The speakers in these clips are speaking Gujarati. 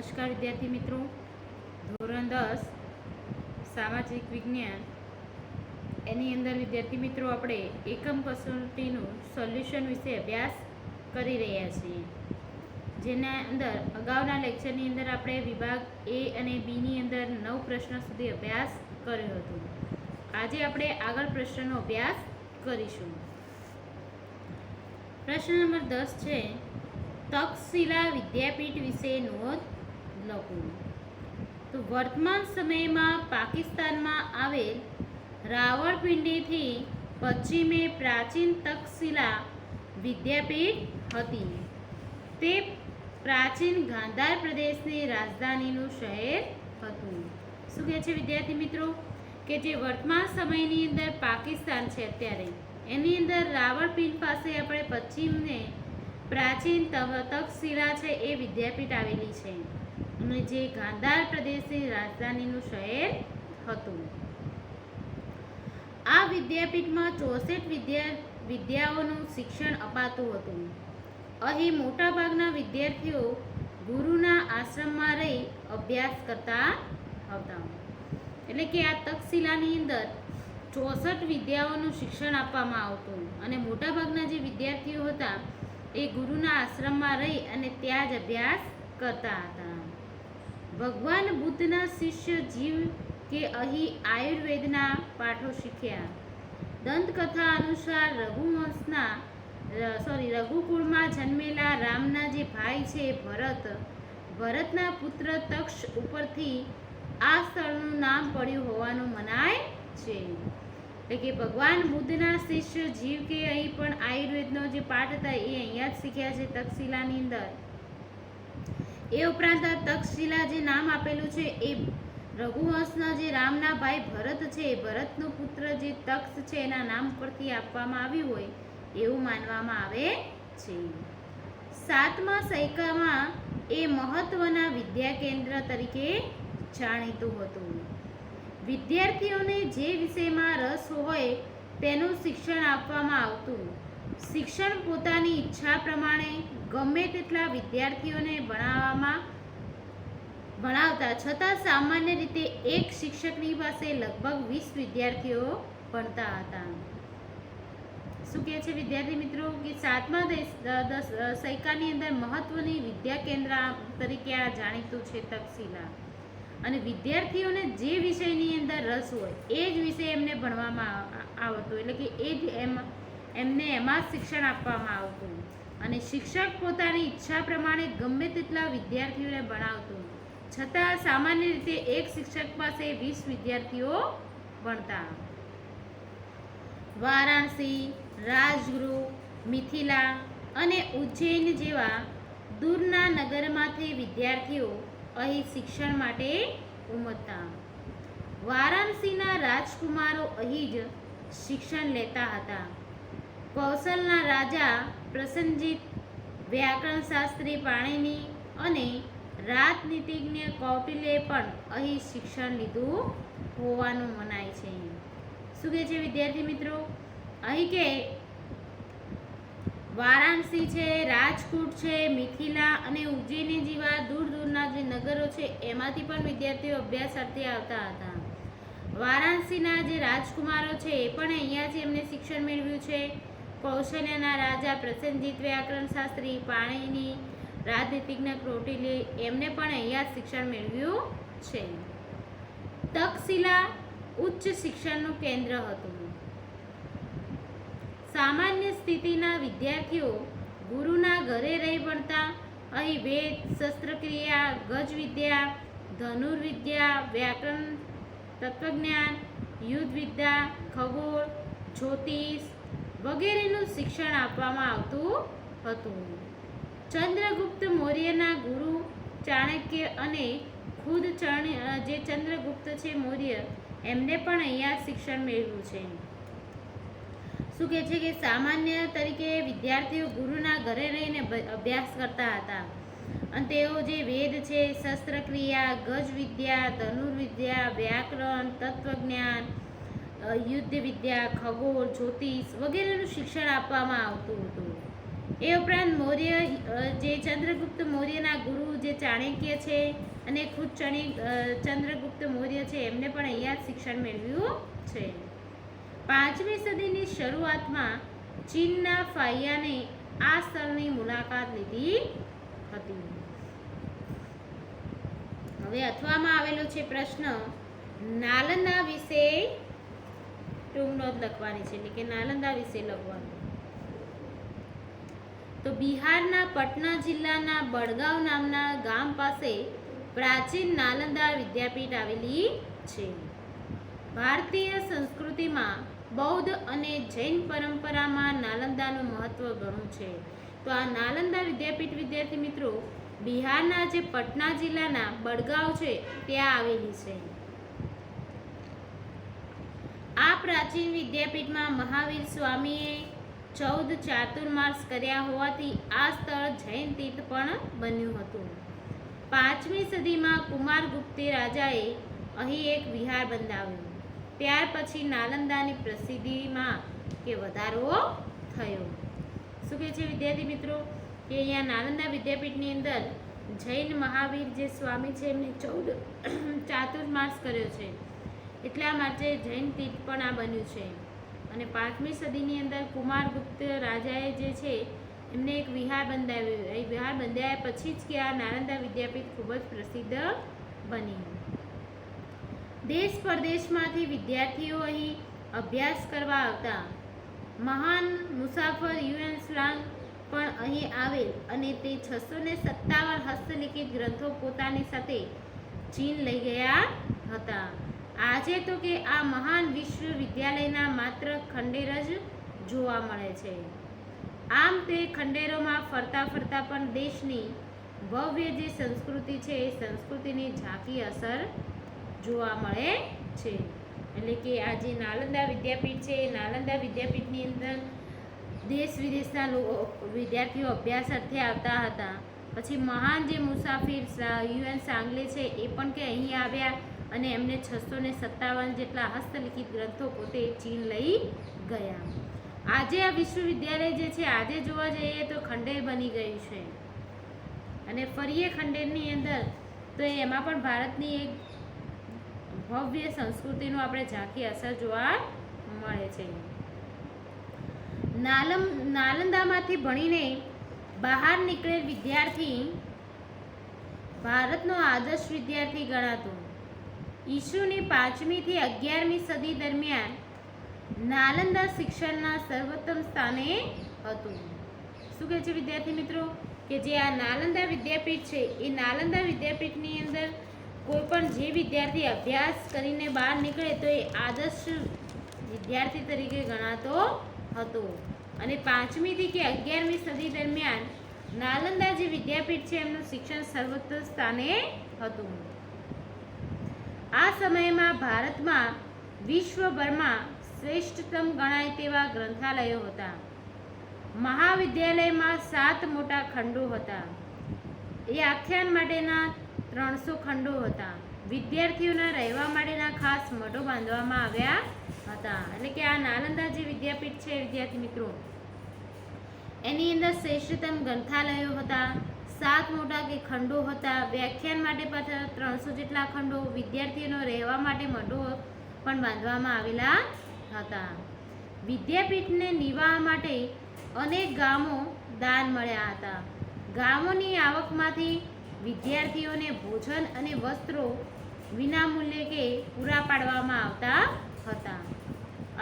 નમસ્કાર વિદ્યાર્થી મિત્રો, ધોરણ 10 સામાજિક વિજ્ઞાન એની અંદર વિદ્યાર્થી મિત્રો આપણે એકમ કસોટીનું સોલ્યુશન વિશે અભ્યાસ કરી રહ્યા છીએ. જેના અંદર અગાઉના લેક્ચરની અંદર આપણે વિભાગ એ અને બીની અંદર 9 પ્રશ્ન સુધી અભ્યાસ કર્યો હતો. આજે આપણે આગળ પ્રશ્નનો અભ્યાસ કરીશું. પ્રશ્ન નંબર 10 છે, તક્ષશિલા વિદ્યાપીઠ વિશે નોંધ લખો. તો વર્તમાન સમયમાં પાકિસ્તાનમાં આવેલ રાવળપિંડીથી પશ્ચિમે પ્રાચીન તક્ષશિલા વિદ્યાપીઠ હતી. તે પ્રાચીન ગાંધાર પ્રદેશની રાજધાનીનું શહેર હતું. શું કહે છે વિદ્યાર્થી મિત્રો કે જે વર્તમાન સમયની અંદર પાકિસ્તાન છે અત્યારે એની અંદર રાવળપિંડ પાસે આપણે પશ્ચિમને પ્રાચીન તક્ષશિલા છે એ વિદ્યાપીઠ આવેલી છે અને જે ગાંધાર પ્રદેશની રાજધાનીનું શહેર હતું. આ વિદ્યાપીઠમાં 64 વિદ્યાઓનું શિક્ષણ અપાતું હતું. અહીં મોટાભાગના વિદ્યાર્થીઓ ગુરુના આશ્રમમાં રહી અભ્યાસ કરતા હતા. એટલે કે આ તક્ષશિલાની અંદર 64 વિદ્યાઓનું શિક્ષણ આપવામાં આવતું અને મોટાભાગના જે વિદ્યાર્થીઓ હતા એ ગુરુના આશ્રમમાં રહી અને ત્યાં જ અભ્યાસ કરતા હતા. ભગવાન બુદ્ધના શિષ્ય જીવ કે અહીં આયુર્વેદના પાઠો શીખ્યા. દંતકથા અનુસાર રઘુકુળમાં જન્મેલા રામના જે ભાઈ છે ભરતના પુત્ર તક્ષ ઉપરથી આ સ્થળનું નામ પડ્યું હોવાનું મનાય છે. એટલે કે ભગવાન બુદ્ધના શિષ્ય જીવ કે અહીં પણ આયુર્વેદનો જે પાઠ હતા એ અહીંયા જ શીખ્યા છે તક્ષશિલાની અંદર. એ ઉપરાંત આ તક્ષશિલા જે નામ આપેલું છે એ રઘુવંશના જે રામના ભાઈ ભરત છે ભરતનો પુત્ર જે તક્ષ છે એના નામ પરથી આપવામાં આવ્યું હોય એવું માનવામાં આવે છે. 7મા સૈકામાં એ મહત્વના વિદ્યા કેન્દ્ર તરીકે જાણીતું હતું. વિદ્યાર્થીઓને જે વિષયમાં રસ હોય તેનું શિક્ષણ આપવામાં આવતું. શિક્ષણ પોતાની ઈચ્છા પ્રમાણે ગમે તેટલા વિદ્યાર્થીઓને ભણાવતા છતાં સામાન્ય રીતે એક શિક્ષકની પાસે લગભગ 20 વિદ્યાર્થીઓ ભણતા હતા. શું કહે છે વિદ્યાર્થી મિત્રો કે 7મા સૈકાની અંદર મહત્વની વિદ્યા કેન્દ્ર તરીકે આ જાણીતું છે તક્ષશિલા. અને વિદ્યાર્થીઓને જે વિષયની અંદર રસ હોય એ જ વિષય એમને ભણવામાં આવતું. એટલે કે એ જ એમને એમાં શિક્ષણ આપવામાં આવતું અને શિક્ષક પોતાની ઈચ્છા પ્રમાણે ગમે તેટલા વિદ્યાર્થીઓને ભણાવતું છતાં સામાન્ય રીતે એક શિક્ષક પાસે 20 વિદ્યાર્થીઓ ભણતા. વારાણસી, રાજગૃહ, મિથિલા અને ઉજ્જૈન જેવા દૂરના નગરમાંથી વિદ્યાર્થીઓ અહીં શિક્ષણ માટે ઉમટતા. વારાણસીના રાજકુમારો અહીં જ શિક્ષણ લેતા હતા. કૌશલના રાજા પ્રસન્નજીત, વ્યાકરણ શાસ્ત્રી પાણિની અને રાજનીતિજ્ઞ કૌટિલ્યે પણ અહીં શિક્ષણ લીધું હોવાનું મનાય છે. શું કહે છે વિદ્યાર્થી મિત્રો અહીં કે વારાણસી છે, રાજકોટ છે, મિથિલા અને ઉજ્જૈન જેવા દૂરના જે નગરો છે એમાંથી પણ વિદ્યાર્થીઓ અભ્યાસાર્થે આવતા હતા. વારાણસીના જે રાજકુમારો છે એ પણ અહીંયા જ એમને શિક્ષણ મેળવ્યું છે. કૌશલ્યના રાજા પ્રસેનજીત, વ્યાકરણ શાસ્ત્રી પાણિની, રાજનીતિજ્ઞ કૌટિલ્ય એમને પણ અહીંયા જ શિક્ષણ મેળવ્યું છે. તક્ષશિલા ઉચ્ચ શિક્ષણનું કેન્દ્ર હતું. સામાન્ય સ્થિતિના વિદ્યાર્થીઓ ગુરુના ઘરે રહી ભણતા. અહીં વેદ, શસ્ત્રક્રિયા, ગજવિદ્યા, ધનુર્વિદ્યા, વ્યાકરણ, તત્વજ્ઞાન, યુદ્ધવિદ્યા, ખગોળ, જ્યોતિષ વગેરેનું શિક્ષણ આપવામાં આવતું હતું. ચંદ્રગુપ્ત મૌર્યના ગુરુ ચાણક્ય અને ખુદ જે ચંદ્રગુપ્ત છે મૌર્ય એમને પણ અહીંયા શિક્ષણ મેળવ્યું છે. શું કહે છે કે સામાન્ય તરીકે વિદ્યાર્થીઓ ગુરુના ઘરે રહીને અભ્યાસ કરતા હતા અને તેઓ જે વેદ છે, શસ્ત્રક્રિયા, ગજવિદ્યા, ધનુર્વિદ્યા, વ્યાકરણ, તત્વજ્ઞાન, યુદ્ધ વિદ્યા, ખગોળ, જ્યોતિષ વગેરેનું શિક્ષણ આપવામાં આવતું હતું. એ ઉપરાંત મૌર્ય જે ચંદ્રગુપ્ત મૌર્યના ગુરુ જે ચાણક્ય છે અને ખુદ ચંદ્રગુપ્ત મૌર્ય છે એમને પણ અહીંયા જ શિક્ષણ મેળવ્યું છે. 5મી સદીની શરૂઆતમાં ચીનના ફાહિયાને આ સ્થળની મુલાકાત લીધી હતી. હવે અથવામાં આવેલો છે પ્રશ્ન, નાલંદા વિશે ટૂંક નોંધ લખવાની છે, એટલે કે નાલંદા વિશે લખવાનું. તો બિહારના પટના જિલ્લાના બડગાંવ નામના ગામ પાસે પ્રાચીન નાલંદા વિદ્યાપીઠ આવેલી છે. ભારતીય સંસ્કૃતિમાં બૌદ્ધ અને જૈન પરંપરામાં નાલંદાનું મહત્વ ઘણું છે. તો આ નાલંદા વિદ્યાપીઠ વિદ્યાર્થી મિત્રો બિહારના જે પટના જિલ્લાના બડગાંવ છે ત્યાં આવેલી છે. આ પ્રાચીન વિદ્યાપીઠમાં મહાવીર સ્વામીએ 14 ચાતુર્માસ કર્યા હોવાથી આ સ્થળ જૈન તીર્થ પણ બન્યું હતું. 5મી સદીમાં કુમારગુપ્તે રાજાએ અહીં એક વિહાર બંધાવ્યું. ત્યાર પછી નાલંદાની પ્રસિદ્ધિમાં કે વધારો થયો. શું કહે છે વિદ્યાર્થી મિત્રો કે અહીંયા નાલંદા વિદ્યાપીઠની અંદર જૈન મહાવીર જે સ્વામી છે એમને 14 ચાતુર્માસ કર્યો છે, એટલા માટે જૈન તીર્થ પણ આ બન્યું છે. અને 5મી સદીની અંદર કુમારગુપ્ત રાજાએ જે છે એમને એક વિહાર બંધાવ્યું. એ વિહાર બંધાયા પછી જ કે આ નાલંદા વિદ્યાપીઠ ખૂબ જ પ્રસિદ્ધ બની. દેશ પરદેશમાંથી વિદ્યાર્થીઓ અહીં અભ્યાસ કરવા આવતા. મહાન મુસાફર યુએન સ્લાંગ પણ અહીં આવેલ અને તે 657 હસ્તલિખિત ગ્રંથો પોતાની સાથે ચીન લઈ ગયા હતા. આજે તો કે આ મહાન વિશ્વવિદ્યાલયના માત્ર ખંડેર જ જોવા મળે છે. આમ તે ખંડેરોમાં ફરતા ફરતા પણ દેશની ભવ્ય જે સંસ્કૃતિ છે એ સંસ્કૃતિની ઝાંખી અસર જોવા મળે છે. એટલે કે આ જે નાલંદા વિદ્યાપીઠ છે એ નાલંદા વિદ્યાપીઠની અંદર દેશ વિદેશના વિદ્યાર્થીઓ અભ્યાસ અર્થે આવતા હતા. પછી મહાન જે મુસાફિર યુએન સાંગલે છે એ પણ કે અહીં આવ્યા અને એમને 657 જેટલા હસ્તલિખિત ગ્રંથો પોતે ચીન લઈ ગયા. આજે આ વિશ્વવિદ્યાલય જે છે આજે જોવા જઈએ તો ખંડેર બની ગયું છે. અને ફરીએ ખંડેરની અંદર તો એમાં પણ ભારતની એક ભવ્ય સંસ્કૃતિનું આપણે ઝાંખી અસર જોવા મળે છે. નાલંદામાંથી ભણીને બહાર નીકળેલ વિદ્યાર્થી ભારતનો આદર્શ વિદ્યાર્થી ગણાતો. ઈસુની 5મી થી 11મી સદી દરમિયાન નાલંદા શિક્ષણના સર્વોત્તમ સ્થાને હતું. શું કહે છે વિદ્યાર્થી મિત્રો કે જે આ નાલંદા વિદ્યાપીઠ છે એ નાલંદા વિદ્યાપીઠની અંદર કોઈ પણ જે વિદ્યાર્થી અભ્યાસ કરીને બહાર નીકળે તો એ આદર્શ વિદ્યાર્થી તરીકે ગણાતો હતો. અને 5મી થી કે 11મી સદી દરમિયાન નાલંદા જે વિદ્યાપીઠ છે એમનું શિક્ષણ સર્વોત્તમ સ્થાને હતું. આ સમયમાં ભારતમાં વિશ્વભરમાં શ્રેષ્ઠતમ ગણાય તેવા ગ્રંથાલયો હતા. મહાવિદ્યાલયમાં 7 મોટા ખંડો હતા. એ આખ્યાન માટેના 300 ખંડો હતા. વિદ્યાર્થીઓના રહેવા માટેના ખાસ મઠો બાંધવામાં આવ્યા હતા. એટલે કે આ નાલંદા જે વિદ્યાપીઠ છે વિદ્યાર્થી મિત્રો એની અંદર શ્રેષ્ઠતમ ગ્રંથાલયો હતા, 7 મોટા કે ખંડો હતા. વ્યાખ્યાન માટે પાછા 300 જેટલા ખંડો, વિદ્યાર્થીઓનો રહેવા માટે મઠો પણ બાંધવામાં આવેલા હતા. વિદ્યાપીઠને નિર્વાહ માટે અનેક ગામો દાન મળ્યા હતા. ગામોની આવકમાંથી વિદ્યાર્થીઓને ભોજન અને વસ્ત્રો વિનામૂલ્યે કે પૂરા પાડવામાં આવતા હતા.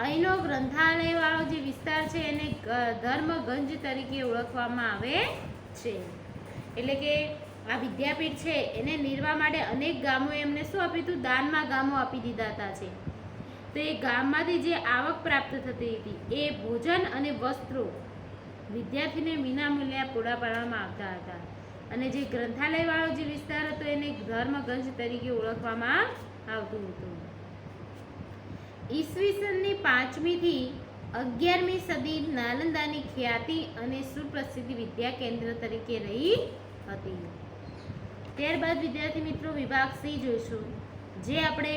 અહીંનો ગ્રંથાલયવાળો જે વિસ્તાર છે એને ધર્મગંજ તરીકે ઓળખવામાં આવે છે. એટલે કે આ વિદ્યાપીઠ છે એને નિર્વાહ માટે અનેક ગામો એમને શું આપ્યું હતું? દાનમાં ગામો આપી દીધા હતા છે. તો એ ગામમાંથી જે આવક પ્રાપ્ત થતી હતી એ ભોજન અને વસ્ત્રો વિદ્યાર્થીને વિનામૂલ્યે પૂરા પાડવામાં આવતા હતા. અને જે ગ્રંથાલયવાળો જે વિસ્તાર હતો એને ધર્મગંજ તરીકે ઓળખવામાં આવતું હતું. ઈસવીસનની 5મી થી 11મી સદી નાલંદાની ખ્યાતિ અને સુપ્રસિદ્ધ વિદ્યા કેન્દ્ર તરીકે રહી હતી. ત્યારબાદ વિદ્યાર્થી મિત્રો વિભાગ સી જોઈશું, જે આપણે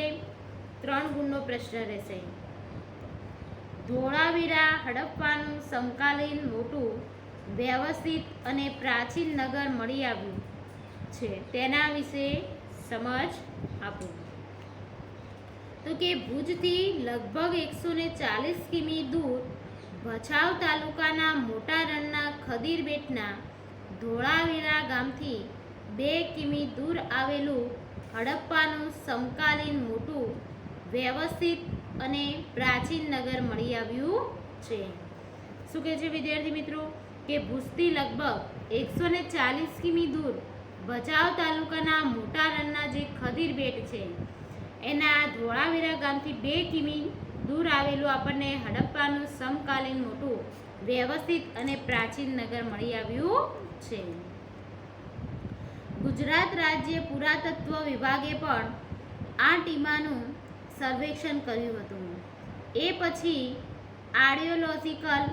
3 ગુણનો પ્રશ્ન રહેશે. ધોળાવીરા હડપ્પાનું સમકાલીન મોટું વ્યવસ્થિત અને પ્રાચીન નગર મળી આવ્યું છે તેના વિશે સમજ આપો. તો કે ભુજથી લગભગ 140 કિમી દૂર ભચાઉ તાલુકાના મોટા રણના ખદીર બેટના ધોળાવીરા ગામથી 2 કિમી દૂર આવેલું હડપ્પાનું સમકાલીન મોટું વ્યવસ્થિત અને પ્રાચીન નગર મળી આવ્યું છે. શું કહે છે વિદ્યાર્થી મિત્રો કે ભુજથી લગભગ 140 કિમી દૂર ભચાઉ તાલુકાના મોટા રણના જે ખદીર બેટ છે એના ધોળાવીરા ગામથી 2 કિમી દૂર આવેલું આપણને હડપ્પાનું સમકાલીન મોટું વ્યવસ્થિત અને પ્રાચીન નગર મળી આવ્યું છે. ગુજરાત રાજ્ય પુરાતત્વ વિભાગે પણ આ ટીમાનું સર્વેક્ષણ કર્યું હતું. એ પછી આર્યોલોજિકલ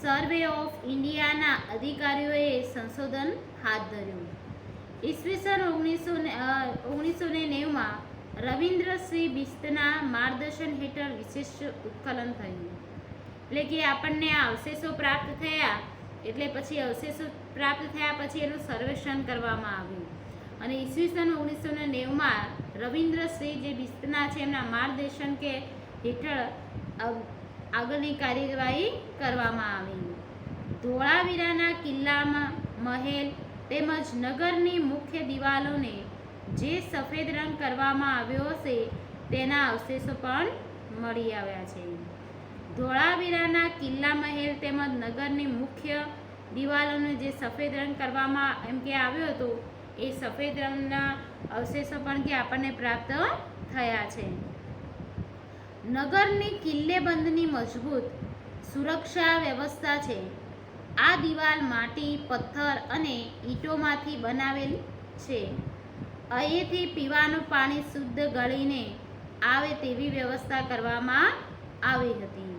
સર્વે ઓફ ઇન્ડિયાના અધિકારીઓએ સંશોધન હાથ ધર્યું. ઈસવીસન 1990માં રવિન્દ્રસિંહ બિસ્તના માર્ગદર્શન હેઠળ વિશિષ્ટ ઉત્કલન થયું. એટલે કે આપણને આ અવશેષો પ્રાપ્ત થયા એટલે પછી અવશેષો પ્રાપ્ત થયા પછી એનું સર્વેક્ષણ કરવામાં આવ્યું અને ઈસવીસન 1990માં રવિન્દ્રસિંહ જે બિસ્તના છે એમના માર્ગદર્શન કે હેઠળ આગળની કાર્યવાહી કરવામાં આવી. ધોળાવીરાના કિલ્લામાં મહેલ તેમજ નગરની મુખ્ય દિવાલોને જે સફેદ રંગ કરવામાં આવ્યો હશે તેના અવશેષો પણ મળી આવ્યા છે. ધોળાવીરાના કિલ્લા મહેલ તેમજ નગરની મુખ્ય દિવાલોને જે સફેદ રંગ કરવામાં એમ કે આવ્યો હતો એ સફેદ રંગના અવશેષો પણ કે આપણને પ્રાપ્ત થયા છે. નગરની કિલ્લેબંધની મજબૂત સુરક્ષા વ્યવસ્થા છે. આ દિવાલ માટી, પથ્થર અને ઈંટોમાંથી બનાવેલ છે. અહીંથી પીવાનું પાણી શુદ્ધ ગળીને આવે તેવી વ્યવસ્થા કરવામાં આવી હતી.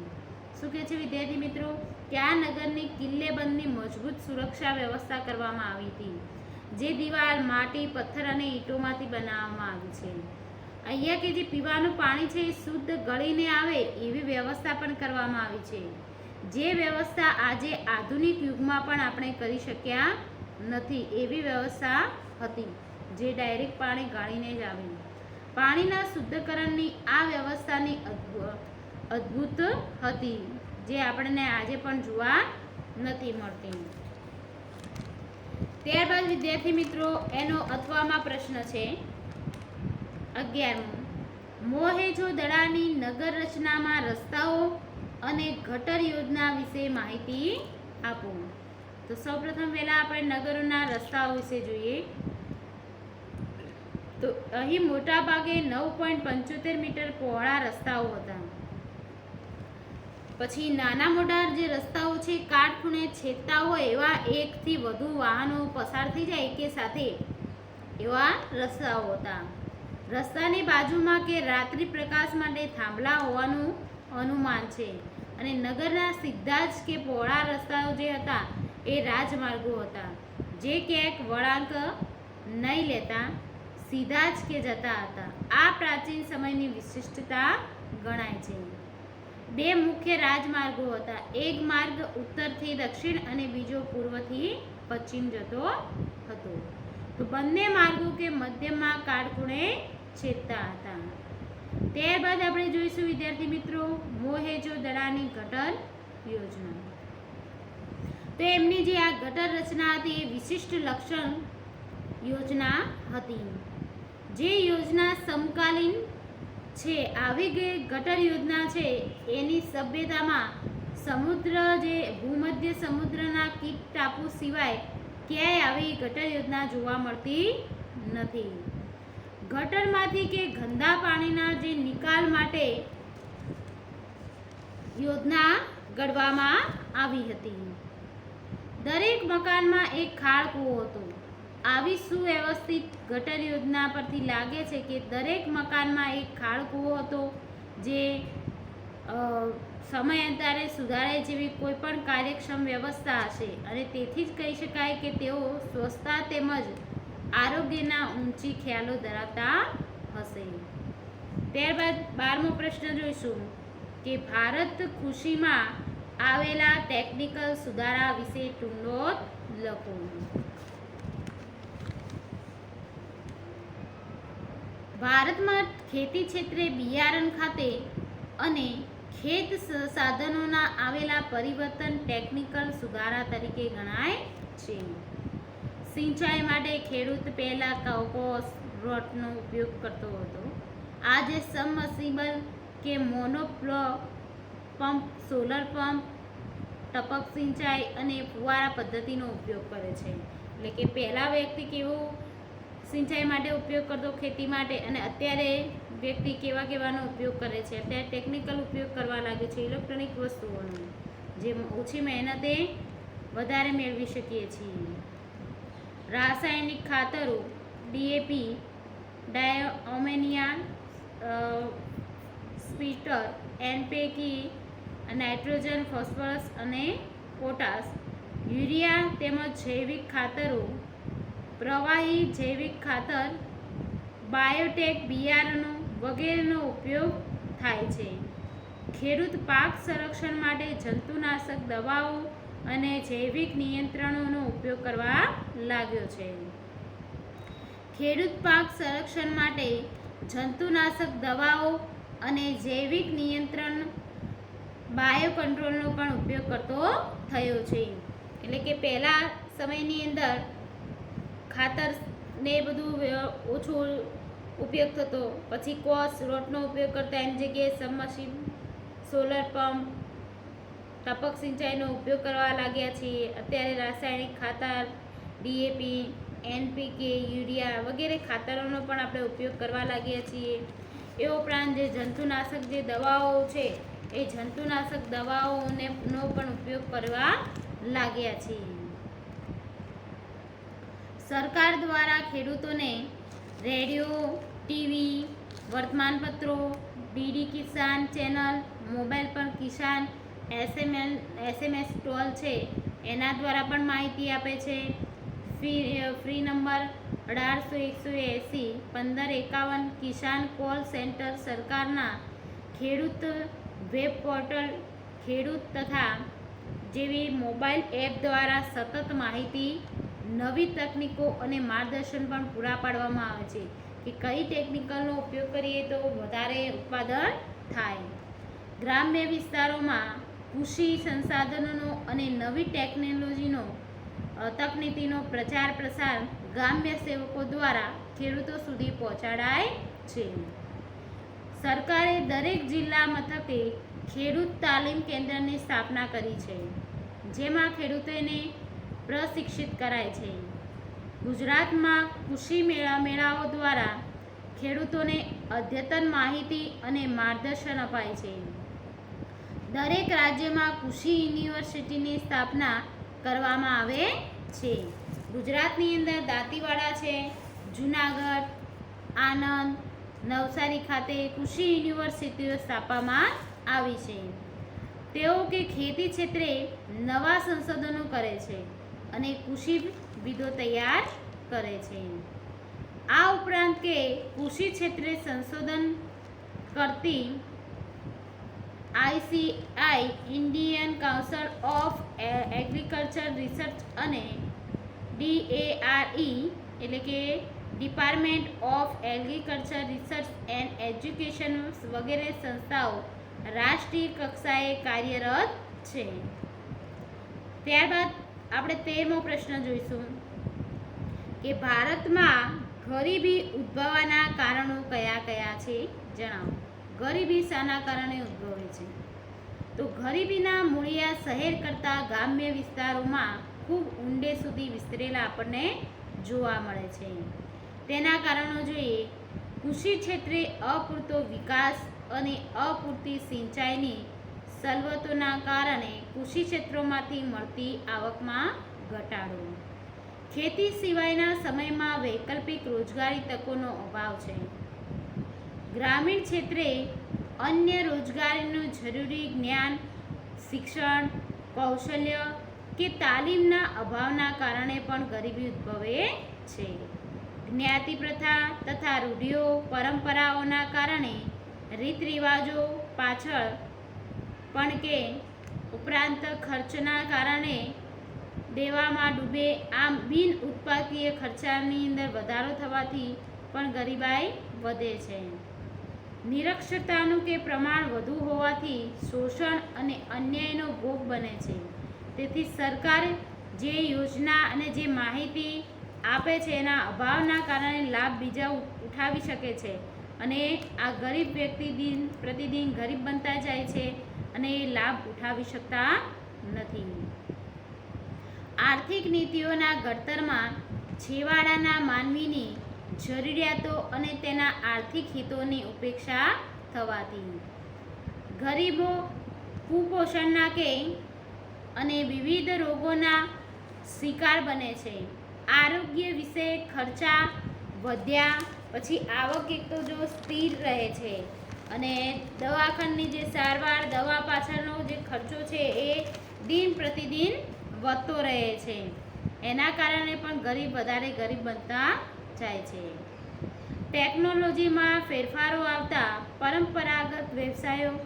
શું કહે છે વિદ્યાર્થી મિત્રો કે આ નગરની કિલ્લેબંધની મજબૂત સુરક્ષા વ્યવસ્થા કરવામાં આવી હતી જે દિવાલ માટી, પથ્થર અને ઈંટોમાંથી બનાવવામાં આવી છે. અહીંયા કે જે પીવાનું પાણી છે એ શુદ્ધ ગળીને આવે એવી વ્યવસ્થા પણ કરવામાં આવી છે. જે વ્યવસ્થા આજે આધુનિક યુગમાં પણ આપણે કરી શક્યા નથી એવી વ્યવસ્થા હતી જે ડાયરેક્ટ પાણી ગાળીને જ આવે. પાણીના શુદ્ધકરણની આ વ્યવસ્થાની અદ્ભુત હતી જે આપણને આજે પણ જોવા નથી મળતી. ત્યારબાદ વિદ્યાર્થી મિત્રો એનો અથવામાં પ્રશ્ન છે 11મો. મોહેંજો-દડાની નગર રચનામાં રસ્તાઓ અને ગટર યોજના વિશે માહિતી આપો. તો સૌપ્રથમ પહેલા આપણે નગરોના રસ્તાઓ વિશે જોઈએ. તો અહીં મોટા ભાગે 9.75 મીટર પહોળા રસ્તાઓ હતા. પછી નાના મોટા જે રસ્તાઓ છે કાટખૂણે છેદતા હોય એવા 1 થી વધુ વાહનો પસાર થઈ જાય કે સાથે એવા રસ્તાઓ હતા. રસ્તાની બાજુમાં કે રાત્રિ પ્રકાશ માટે થાંભલા હોવાનું અનુમાન છે અને નગરના સીધા જ કે પહોળા રસ્તાઓ જે હતા એ રાજમાર્ગો હતા જે ક્યાંક વળાંક નહીં લેતા સીધા જ કે જતા હતા. આ પ્રાચીન સમયની વિશિષ્ટતા ગણાય છે. 2 મુખ્ય રાજમાર્ગો હતા. એક માર્ગ ઉત્તરથી દક્ષિણ અને બીજો પૂર્વથી પશ્ચિમ જતો હતો. તો બંને માર્ગો કે મધ્યમાં કાટખૂણે છેદતા હતા. ત્યારબાદ આપણે જોઈશું વિદ્યાર્થી મિત્રો મોહેંજો-દડાની ગટર યોજના. તો એમની જે આ ગટર રચના હતી એ વિશિષ્ટ લક્ષણ યોજના હતી. જે યોજના સમકાલીન છે આવી ગઈ ગટર યોજના છે એની સભ્યતામાં સમુદ્ર જે ભૂમધ્ય સમુદ્રના કીટ ટાપુ સિવાય ક્યાંય આવી ગટર યોજના જોવા મળતી નથી. ગટરમાંથી કે ગંદા પાણીના જે નિકાલ માટે યોજના ઘડવામાં આવી હતી. દરેક મકાનમાં એક ખાળ કૂવો હતો. આવી સુવ્યવસ્થિત ગટર યોજના પરથી લાગે છે કે દરેક મકાનમાં એક ખાળ કૂવો હતો જે સમયાંતરે સુધારે જેવી કોઈ પણ કાર્યક્ષમ વ્યવસ્થા હશે અને તેથી જ કહી શકાય કે તેઓ સ્વચ્છતા તેમજ આરોગ્યના ઊંચી ખ્યાલો ધરાવતા હશે. ત્યારબાદ 12મો પ્રશ્ન જોઈશું કે ભારત ખુશીમાં આવેલા ટેકનિકલ સુધારા વિશે ટૂંડો લખો. ભારતમાં ખેતી ક્ષેત્રે બિયારણ ખાતે અને ખેત સાધનોના આવેલા પરિવર્તન ટેકનિકલ સુધારા તરીકે ગણાય છે. સિંચાઈ માટે ખેડૂત પહેલા કવકોસ રોટનો ઉપયોગ કરતો હતો. આજે સબમર્સિબલ કે મોનોબ્લોક પંપ, સોલર પંપ, ટપક સિંચાઈ અને ફુવારા પદ્ધતિનો ઉપયોગ કરે છે. એટલે કે પહેલા વ્યક્તિ કેવું સિંચાઈ માટે ઉપયોગ કરતો ખેતી માટે, અને અત્યારે વ્યક્તિ કેવાનો ઉપયોગ કરે છે. અત્યારે ટેકનિકલ ઉપયોગ કરવા લાગે છે ઇલેક્ટ્રોનિક વસ્તુઓનો, જે ઓછી મહેનતે વધારે મેળવી શકીએ છીએ. રાસાયણિક ખાતરો ડીએપી, ડાયઅમોનિયમ સ્પીટર, એનપીકે, નાઇટ્રોજન, ફોસ્ફરસ અને પોટાશ, યુરિયા તેમજ જૈવિક ખાતરો, પ્રવાહી જૈવિક ખાતર, બાયોટેક બિયારણો વગેરેનો ઉપયોગ થાય છે. ખેડૂત પાક સંરક્ષણ માટે જંતુનાશક દવાઓ અને જૈવિક નિયંત્રણોનો ઉપયોગ કરવા લાગ્યો છે. ખેડૂત પાક સંરક્ષણ માટે જંતુનાશક દવાઓ અને જૈવિક નિયંત્રણ બાયો કંટ્રોલનો પણ ઉપયોગ કરતો થયો છે. એટલે કે પહેલા સમયની અંદર ખાતર ને બધું ઓછો ઉપયોગ થતો, પછી કોસ રોટનો ઉપયોગ કરતા, એની જગ્યાએ સબમર્સિબલ, સોલર પંપ, ટપક સિંચાઈનો ઉપયોગ કરવા લાગ્યા છીએ. અત્યારે રાસાયણિક ખાતર ડીએપી, એનપીકે, યુરિયા વગેરે ખાતરોનો પણ આપણે ઉપયોગ કરવા લાગ્યા છીએ. એ ઉપરાંત જે જંતુનાશક જે દવાઓ છે એ જંતુનાશક દવાઓનો પણ ઉપયોગ કરવા લાગ્યા છીએ. સરકાર દ્વારા ખેડૂતોને રેડિયો, ટીવી, વર્તમાનપત્રો, ડીડી કિસાન ચેનલ, મોબાઈલ પર કિસાન એસએમએસ ટોલ છે એના દ્વારા પણ માહિતી આપે છે. ફ્રી નંબર 18-180-1551 કિસાન કોલ સેન્ટર, સરકારના ખેડૂત વેબ પોર્ટલ, ખેડૂત તથા જેવી મોબાઈલ એપ દ્વારા સતત માહિતી, નવી તકનીકો અને માર્ગદર્શન પણ પૂરા પાડવામાં આવે છે કે કઈ ટેકનિકલનો ઉપયોગ કરીએ તો વધારે ઉત્પાદન થાય. ગ્રામ્ય વિસ્તારોમાં કૃષિ સંસાધનોનો અને નવી ટેકનોલોજીનો તકનીકીનો પ્રચાર પ્રસાર ગ્રામ્ય સેવકો દ્વારા ખેડૂતો સુધી પહોંચાડાય છે. સરકારે દરેક જિલ્લા મથકે ખેડૂત તાલીમ કેન્દ્રની સ્થાપના કરી છે, જેમાં ખેડૂતોને પ્રશિક્ષિત કરાય છે. ગુજરાતમાં કૃષિ મેળાઓ દ્વારા ખેડૂતોને અદ્યતન માહિતી અને માર્ગદર્શન અપાય છે. દરેક રાજ્યમાં કૃષિ યુનિવર્સિટીની સ્થાપના કરવામાં આવે છે. ગુજરાતની અંદર દાંતીવાડા છે, જુનાગઢ, આણંદ, નવસારી ખાતે કૃષિ યુનિવર્સિટીઓ સ્થાપવામાં આવી છે. તેઓ કે ખેતી ક્ષેત્રે નવા સંશોધનો કરે છે અને કૃષિવિદો તૈયાર કરે છે. આ ઉપરાંત કે કૃષિ ક્ષેત્રે સંશોધન કરતી ICI Indian council of agriculture research અને DARE એટલે કે department of agriculture research and education વગેરે સંસ્થાઓ રાષ્ટ્રીય કક્ષાએ કાર્યરત છે. ત્યારબાદ આપણે 13મો પ્રશ્ન જોઈશું કે ભારતમાં ગરીબી ઉદ્ભવવાના કારણો કયા કયા છે જણાવો. ગરીબી શાના કારણે ઉદ્ભવે છે? તો ગરીબીના મૂળિયા શહેર કરતાં ગ્રામ્ય વિસ્તારોમાં ખૂબ ઊંડે સુધી વિસ્તરેલા આપણને જોવા મળે છે. તેના કારણો જોઈએ. કૃષિ ક્ષેત્રે અપૂરતો વિકાસ અને અપૂરતી સિંચાઈની સવલતોના કારણે કૃષિ ક્ષેત્રોમાંથી મળતી આવકમાં ઘટાડો. ખેતી સિવાયના સમયમાં વૈકલ્પિક રોજગારી તકોનો અભાવ છે. ગ્રામીણ ક્ષેત્રે અન્ય રોજગારીનું જરૂરી જ્ઞાન, શિક્ષણ, કૌશલ્ય કે તાલીમના અભાવના કારણે પણ ગરીબી ઉદ્ભવે છે. જ્ઞાતિ પ્રથા તથા રૂઢિઓ પરંપરાઓના કારણે રીત રિવાજો પાછળ પણ કે ઉપરાંત ખર્ચના કારણે દેવામાં ડૂબે. આમ બિન ઉત્પાદકીય ખર્ચાની અંદર વધારો થવાથી પણ ગરીબાઈ વધે છે. નિરક્ષરતાનું કે પ્રમાણ વધુ હોવાથી શોષણ અને અન્યાયનો ભોગ બને છે. તેથી સરકાર જે યોજના અને જે માહિતી આપે છે એના અભાવના કારણે લાભ બીજા ઉઠાવી શકે છે અને આ ગરીબ વ્યક્તિ પ્રતિદિન ગરીબ બનતા જાય છે અને એ લાભ ઉઠાવી શકતા નથી. આર્થિક નીતિઓના ઘડતરમાં છેવાડાના માનવીની જરૂરિયાતો અને તેના આર્થિક હિતોની ઉપેક્ષા થવાથી ગરીબો કુપોષણના કે અને વિવિધ રોગોના શિકાર બને છે. આરોગ્ય વિશે ખર્ચા વધ્યા પછી આવક એક તો જો સ્થિર રહે છે અને દવાખાનાની જે સારવાર દવા પાછળનો જે ખર્ચો છે એ દિન પ્રતિદિન વધતો રહે છે. એના કારણે પણ ગરીબ વધારે ગરીબ બનતા જાય છે. ટેકનોલોજીમાં ફેરફારો આવતા પરંપરાગત વ્યવસાયો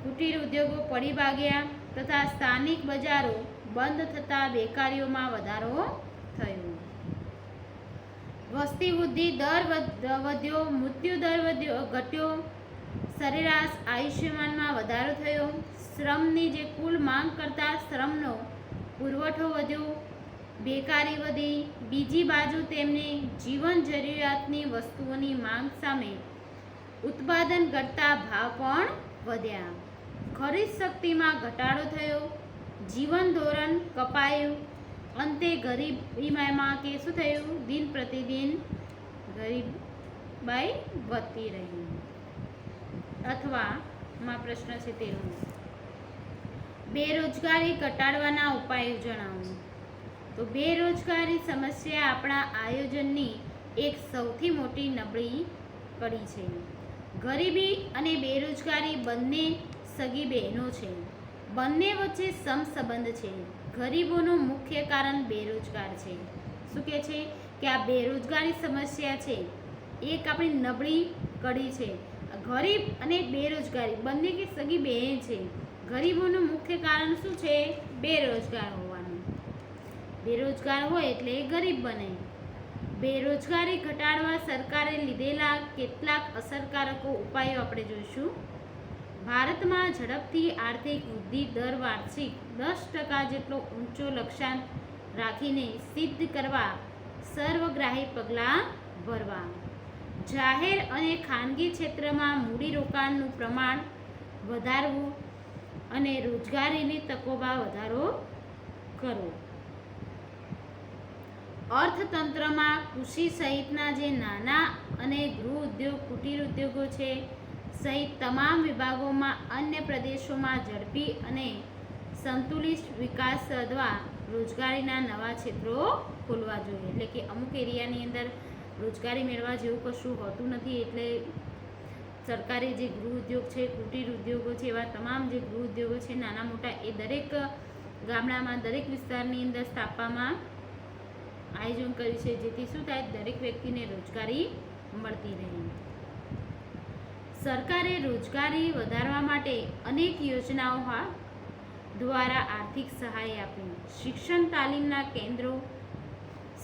કુટીર ઉદ્યોગો પડી ભાગ્યા તથા સ્થાનિક બજારો બંધ થતાં બેકારીઓમાં વધારો થયો. વસ્તી વૃદ્ધિ દર વધ્યો, મૃત્યુ દર ઘટ્યો, સરેરાશ આયુષ્યમાનમાં વધારો થયો. શ્રમની જે કુલ માંગ કરતાં શ્રમનો પુરવઠો વધ્યો, બેકારી વધી. બીજી બાજુ તેમની જીવન જરૂરિયાતની વસ્તુઓની માંગ સામે ઉત્પાદન ઘટતા ભાવ પણ વધ્યા. ખરીદ શક્તિમાં ઘટાડો થયો, જીવન ધોરણ કપાયું. અંતે ગરીબીમાં કે શું થયું? દિન પ્રતિદિન ગરીબાઈ વધતી રહી. અથવા માં પ્રશ્ન છે 13 બેરોજગારી ઘટાડવાના ઉપાયો જણાવો. તો બેરોજગારી સમસ્યા આપણા આયોજનની એક સૌથી મોટી નબળી કડી છે. ગરીબી અને બેરોજગારી બંને સગી બહેનો છે. બંને વચ્ચે સમસંબંધ છે. ગરીબોનું મુખ્ય કારણ બેરોજગાર છે. શું કહે છે કે આ બેરોજગારી સમસ્યા છે એક આપણી નબળી કડી છે. ગરીબ અને બેરોજગારી બંને કે સગી બહેન છે. ગરીબોનું મુખ્ય કારણ શું છે? બેરોજગાર હોવાનું. બેરોજગાર હોય એટલે ગરીબ બને. બેરોજગારી ઘટાડવા સરકારે લીધેલા કેટલાક અસરકારક ઉપાયો આપણે જોઈશું. ભારતમાં ઝડપથી આર્થિક વૃદ્ધિ દર વાર્ષિક 10% જેટલો ઊંચો લક્ષ્યાંક રાખીને સિદ્ધ કરવા સર્વગ્રાહી પગલાં ભરવા. જાહેર અને ખાનગી ક્ષેત્રમાં મૂડીરોકાણનું પ્રમાણ વધારવું અને રોજગારીની તકોમાં વધારો કરવો. અર્થતંત્રમાં કૃષિ સહિતના જે નાના અને ગૃહ ઉદ્યોગ કુટીર ઉદ્યોગો છે સહિત તમામ વિભાગોમાં અન્ય પ્રદેશોમાં ઝડપી અને સંતુલિત વિકાસ સાધવા રોજગારીના નવા ક્ષેત્રો ખોલવા જોઈએ. એટલે કે અમુક એરિયાની અંદર રોજગારી મેળવવા જેવું કશું હોતું નથી. એટલે સરકારે જે ગૃહ ઉદ્યોગ છે કુટીર ઉદ્યોગો છે એવા તમામ જે ગૃહ ઉદ્યોગો છે નાના મોટા એ દરેક ગામડામાં દરેક વિસ્તારની અંદર સ્થાપવામાં આયોજન કર્યું છે જેથી શું થાય દરેક વ્યક્તિને રોજગારી મળતી રહે. સરકારે રોજગારી વધારવા માટે અનેક યોજનાઓ દ્વારા આર્થિક સહાય આપી. શિક્ષણ તાલીમના કેન્દ્રો,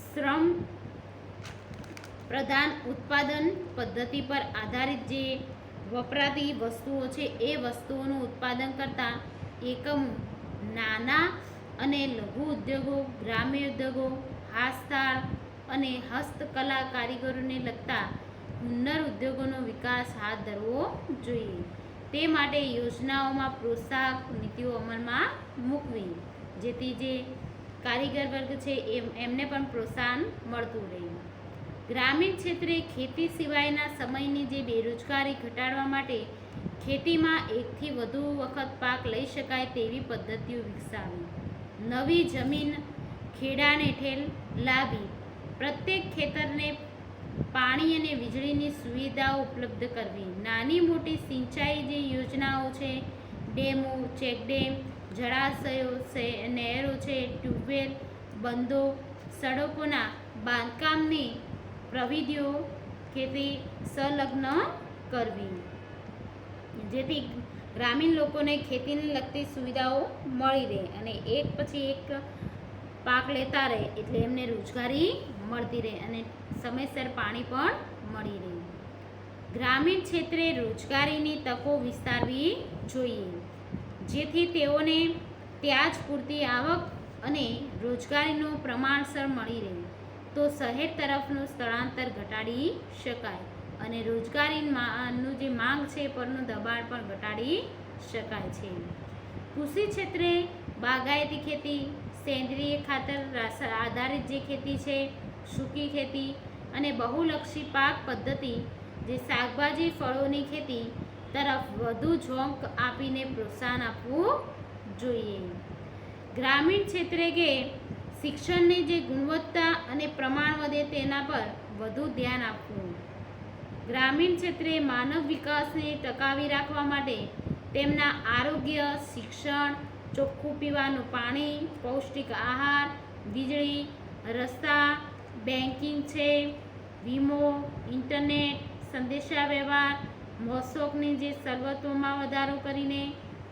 શ્રમ પ્રધાન ઉત્પાદન પદ્ધતિ પર આધારિત જે વપરાતી વસ્તુઓ છે એ વસ્તુઓનું ઉત્પાદન કરતા એકમો, નાના અને લઘુ ઉદ્યોગો, ગ્રામ્ય ઉદ્યોગો, હાથશાળ અને હસ્તકલા કારીગરોને લગતા હુન્નર ઉદ્યોગોનો વિકાસ હાથ ધરવો જોઈએ. તે માટે યોજનાઓમાં પ્રોત્સાહક નીતિઓ અમલમાં મૂકવી જેથી જે કારીગર વર્ગ છે એમને પણ પ્રોત્સાહન મળતું રહે. ગ્રામીણ ક્ષેત્રે ખેતી સિવાયના સમયની જે બેરોજગારી ઘટાડવા માટે ખેતીમાં એકથી વધુ વખત પાક લઈ શકાય તેવી પદ્ધતિઓ વિકસાવી. નવી જમીન ખેડાણ હેઠળ લાવી. પ્રત્યેક ખેતરને પાણી અને વીજળીની સુવિધાઓ ઉપલબ્ધ કરવી. નાની મોટી સિંચાઈ જે યોજનાઓ છે ડેમો, ચેકડેમ, જળાશયો, નહેરો છે, ટ્યુબવેલ, બંધો, સડકોના બાંધકામની પ્રવિધિઓ ખેતી સંલગ્ન કરવી જેથી ગ્રામીણ લોકોને ખેતીને લગતી સુવિધાઓ મળી રહે અને એક પછી એક પાક લેતા રહે એટલે એમને રોજગારી મળતી રહે અને સમયસર પાણી પણ મળી રહે. ગ્રામીણ ક્ષેત્રે રોજગારીની તકો વિસ્તારવી જોઈએ જેથી તેઓને ત્યાં જ પૂરતી આવક અને રોજગારીનું પ્રમાણસર મળી રહે તો શહેર તરફનું સ્થળાંતર ઘટાડી શકાય અને રોજગારીનું જે માંગ છે પરનું દબાણ પણ ઘટાડી શકાય છે. કૃષિ ક્ષેત્રે બાગાયતી ખેતી, સેન્દ્રિય ખાતર આધારિત જે ખેતી છે, સૂકી ખેતી અને બહુલક્ષી પાક પદ્ધતિ જે શાકભાજી ફળોની ખેતી તરફ વધુ ઝોંક આપીને પ્રોત્સાહન આપવું જોઈએ. ગ્રામીણ ક્ષેત્રે કે શિક્ષણની જે ગુણવત્તા અને પ્રમાણ વધે તેના પર વધુ ધ્યાન આપવું. ગ્રામીણ ક્ષેત્રે માનવ વિકાસને ટકાવી રાખવા માટે તેમના આરોગ્ય, શિક્ષણ, ચોખ્ખું પીવાનું પાણી, પૌષ્ટિક આહાર, વીજળી, રસ્તા, બેન્કિંગ છે, વીમો, ઇન્ટરનેટ, સંદેશાવ્યવહાર, મોસોકની જે સવલતોમાં વધારો કરીને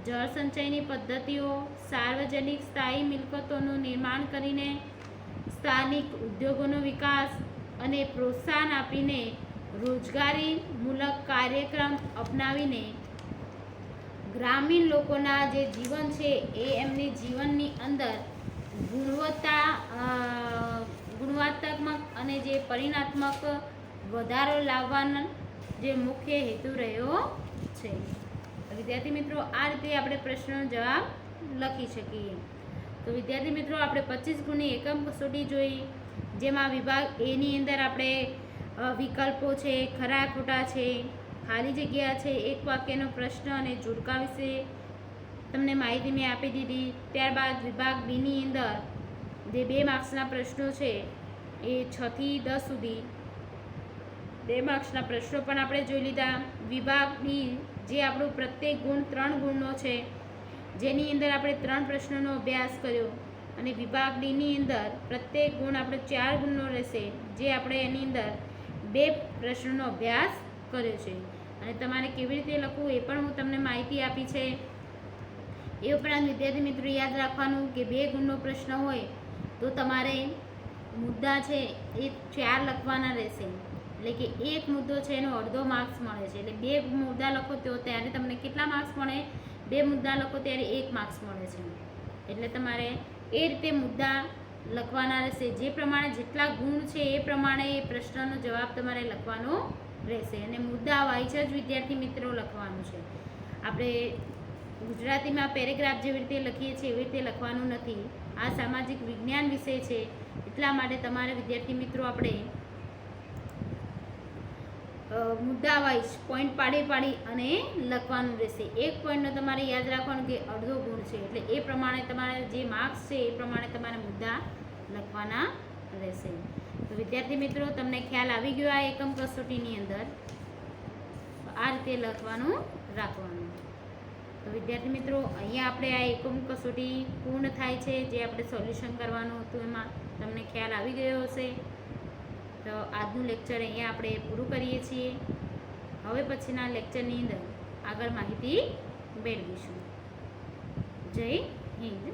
જળ સંચયની પદ્ધતિઓ, સાર્વજનિક સ્થાયી મિલકતોનું નિર્માણ કરીને સ્થાનિક ઉદ્યોગોનો વિકાસ અને પ્રોત્સાહન આપીને રોજગારીમૂલક કાર્યક્રમ અપનાવીને ગ્રામીણ લોકોના જે જીવન છે એ એમની જીવનની અંદર ગુણવત્તાત્મક અને જે પરિણાત્મક વધારો લાવવાનો જે મુખ્ય હેતુ રહ્યો છે. વિદ્યાર્થી મિત્રો, આ રીતે આપણે પ્રશ્નનો જવાબ લખી શકીએ. તો વિદ્યાર્થી મિત્રો, આપણે 25 ગુણની એકમ કસોટી જોઈ, જેમાં વિભાગ એની અંદર આપણે વિકલ્પો છે, ખરા ખોટા છે, ખાલી જગ્યા છે, એક વાક્યનો પ્રશ્ન અને જોડકા વિશે તમને માહિતી મેં આપી દીધી. ત્યારબાદ વિભાગ બીની અંદર જે 2 માર્ક્સના પ્રશ્નો છે એ 6 થી 10 સુધી 2 માર્ક્સના પ્રશ્નો પણ આપણે જોઈ લીધા. વિભાગ બી જે આપણું પ્રત્યેક ગુણ 3 ગુણનો છે, જેની અંદર આપણે 3 પ્રશ્નોનો અભ્યાસ કર્યો અને વિભાગ ડીની અંદર પ્રત્યેક ગુણ આપણે 4 ગુણનો રહેશે, જે આપણે એની અંદર 2 પ્રશ્નોનો અભ્યાસ કર્યો છે. અને તમારે કેવી રીતે લખવું એ પણ હું તમને માહિતી આપી છે. એ ઉપરાંત વિદ્યાર્થી મિત્રો યાદ રાખવાનું કે 2 ગુણનો પ્રશ્ન હોય તો તમારે મુદ્દા છે એ 4 લખવાના રહેશે. એટલે કે એક મુદ્દો છે એનો અડધો માર્ક્સ મળે છે. એટલે 2 મુદ્દા લખો તો ત્યારે તમને કેટલા માર્ક્સ મળે? 2 મુદ્દા લખો ત્યારે 1 માર્ક્સ મળે છે. એટલે તમારે એ રીતે મુદ્દા લખવાના રહેશે. જે પ્રમાણે જેટલા ગુણ છે એ પ્રમાણે એ પ્રશ્નનો જવાબ તમારે લખવાનો રહેશે અને મુદ્દા વાઇઝ જ વિદ્યાર્થી મિત્રો લખવાનું છે. આપણે ગુજરાતીમાં પેરેગ્રાફ જેવી રીતે લખીએ છીએ એવી રીતે લખવાનું નથી. આ સામાજિક વિજ્ઞાન વિષય છે, એટલા માટે તમારે વિદ્યાર્થી મિત્રો આપણે મુદ્દા વાઇઝ પોઈન્ટ પાડી અને લખવાનું રહેશે. એક પોઈન્ટનો તમારે યાદ રાખવાનું કે અડધો ગુણ છે, એટલે એ પ્રમાણે તમારે જે માર્ક્સ છે એ પ્રમાણે તમારે મુદ્દા લખવાના રહેશે. તો વિદ્યાર્થી મિત્રો, તમને ખ્યાલ આવી ગયો આ એકમ કસોટીની અંદર આ રીતે લખવાનું રાખવાનું. તો વિદ્યાર્થી મિત્રો, અહીંયા આપણે આ એકમ કસોટી પૂર્ણ થાય છે. જે આપણે સોલ્યુશન કરવાનું હતું એમાં તમને ખ્યાલ આવી ગયો હશે. તો આજનું લેક્ચર અહીંયા આપણે પૂરું કરીએ છીએ. હવે પછીના લેક્ચરની અંદર આગળ માહિતી મેળવીશું. જય હિન્દ.